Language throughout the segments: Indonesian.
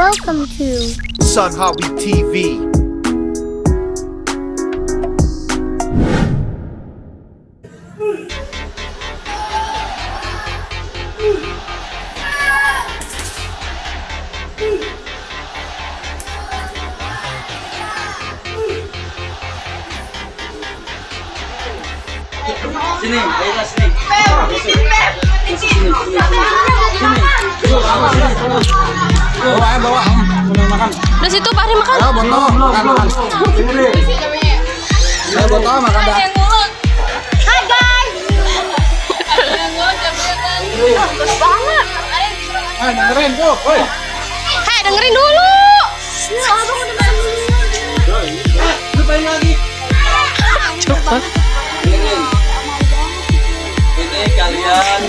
Welcome to Sun Hobby TV. Sini, ayolah sini. Bawa. Makan. Udah situ Pak Ari makan. Ayo botol, makan. Ayo botol makan dah. Hai guys. Terus banget. Dengerin tuh, woi. Hai, dengerin dulu. Lupain lagi. Coba. Dengerin. Ini kalian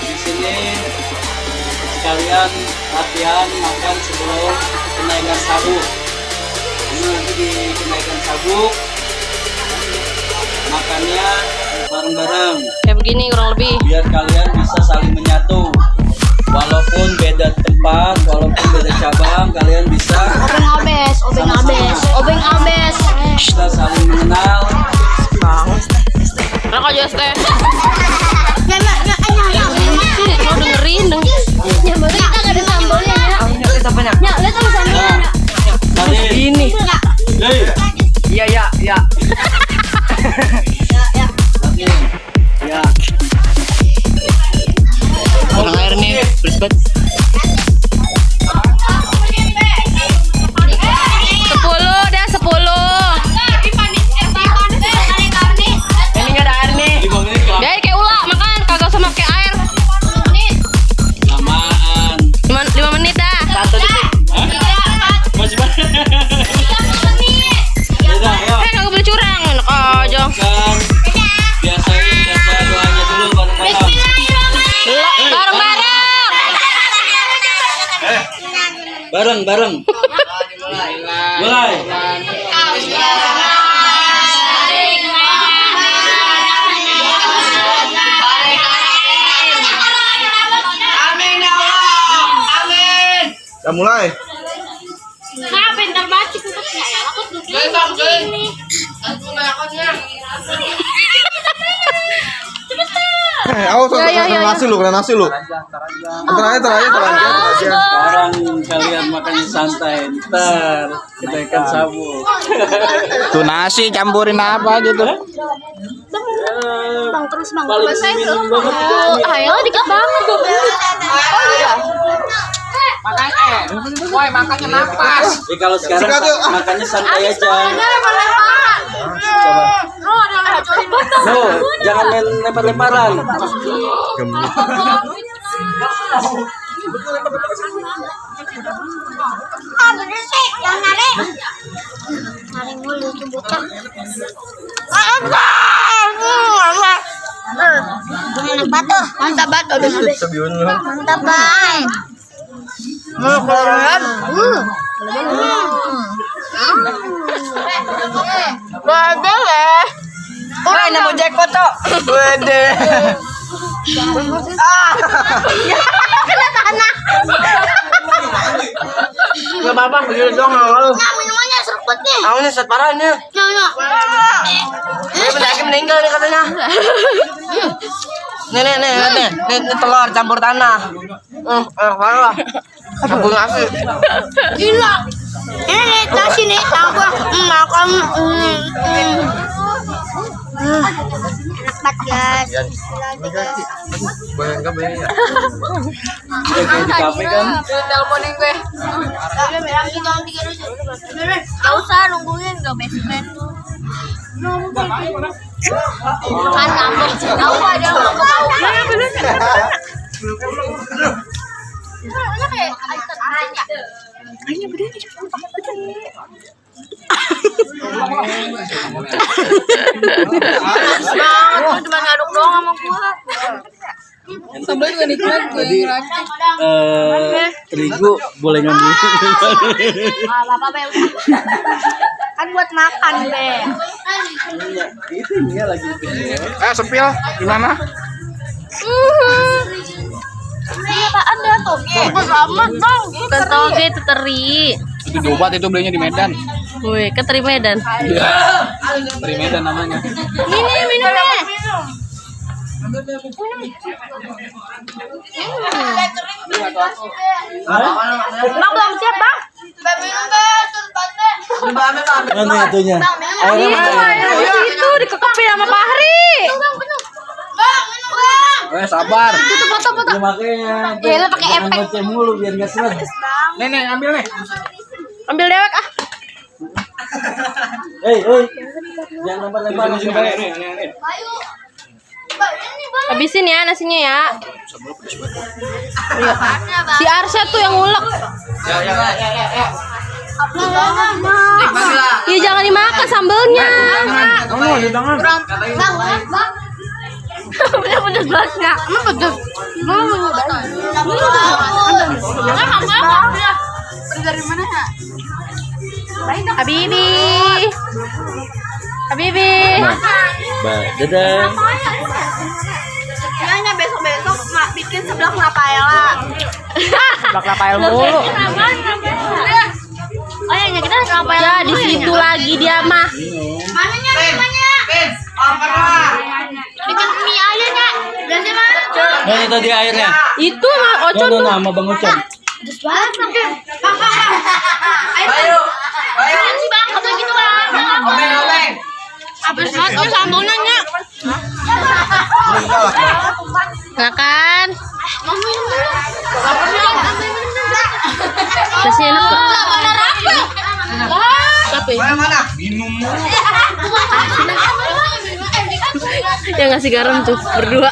di sini kalian latihan makan sebelum kenaikan sabuk. Ini nanti di kenaikan sabuk makannya bareng-bareng. Kayak begini kurang lebih. Biar kalian bisa saling menyatu. Walaupun beda tempat, walaupun beda cabang, kalian bisa Obeng abes. kita saling mengenal. Rokok aja teh. Ya. Lo dengerin. Ya, kita enggak ada sambalnya ya. Ya, lihat sama sambalnya. Tadi Ini. Hei, Iya. ya. Orang air nih, please banget. 10 dah 10. Ini nggak ada air nih. 5 menit kak. Dari kayak ulah makan kagak usah pakai air. Lamaan. 5 menit dah. 1 detik. Masih banyak. Yaudah, ayo. Kagak boleh curang. Enak aja. Kan biasain baca doanya dulu bareng-bareng. Bareng-bareng. Mulai. Kita mulai. Awas kena nasi lu. Terakhir aja. Sekarang kalian makannya santai. Ntar kenaikan sabuk. Tuh nasi campurin apa gitu. Bang terus bang. Paling minum banget. Ayo dikit banget 2 menit. Makan woi makannya napas. Ya kalau sekarang Sikat yuk. makannya santai aja. Coba. No, jangan main lempar-lemparan. Berisik, yang narik. Narik mulu tuh bocah. Enak batu, mantap batu. Mantap banget. Woi nemu jackpot tuh. Wede. Kena tanah. Enggak apa-apa begitu dong kalau. Nah, minumannya seruput nih. Awalnya set parah ini. Ya. Ini pendaki meninggal nih katanya. Nih telur campur tanah. Parah. Campur nasi. Gila. Ini nasi nih, apa? Makan. Enak banget guys. Kayak di kafe kan. Teleponin gue. Gak usah nungguin, gak best friend. Kan ngambek. Tahu ada ngambek. Banget cuma ngaduk doang sama gua. Sambal juga nikmat gue yang racik. Terigu boleh ngambil. Bapak be kan buat makan be. Itu dia lagi itu. Sepil gimana? Apaan dah toge? Amat bang. Bukan toge itu teri. Itu dobat itu belinya di Medan. Woi, ke teri Medan. Dari Medan namanya. Ini minumnya. Bang belum siap bang. Mana itunya? Itu dikekepin sama Fahri. Sabar. Ya, makanya. Ya, lu pakai jangan efek. ngoceh mulu biar nggak seret. Nih, ambil nih. Ambil dewek ah. Hei. Jangan lempar-lempar. Nih. Habisin ya nasinya ya. Iya. Si Arsya tuh yang ngulek. Iya jangan dimakan sambelnya. Pedes banget nggak? Emang pedes? Dari mana ya? Habibi. Dadah. Kayaknya besok-besok mak bikin sebelah Rafaela. Bak Rafael mulu. Oh ya kita Rafaela. Ya di situ lagi dia mah. Mananya? Bikin mie aja nya. Berarti mana? Nah, itu dia airnya. Itu mah Ocon tuh. Nama Bang Ocon. Pedes banget. Ayo. Si bang, apa gitu bang? Obeng. Habis banget oh sambelnya nya. Nggak kan? Masih enak kok. Mana Rafa? Tapi Mana? Minum. yang ngasih garam tuh berdua.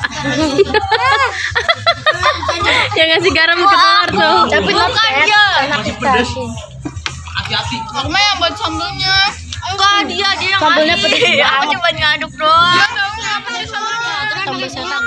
Yang ngasih garam ke telur tuh. Tapi aja. Masih pedes. Hati-hati. Aku yang buat sambelnya. Enggak, dia yang Sambelnya ngasih. pedes banget. Aku cuma ngaduk doang. Sambal setan.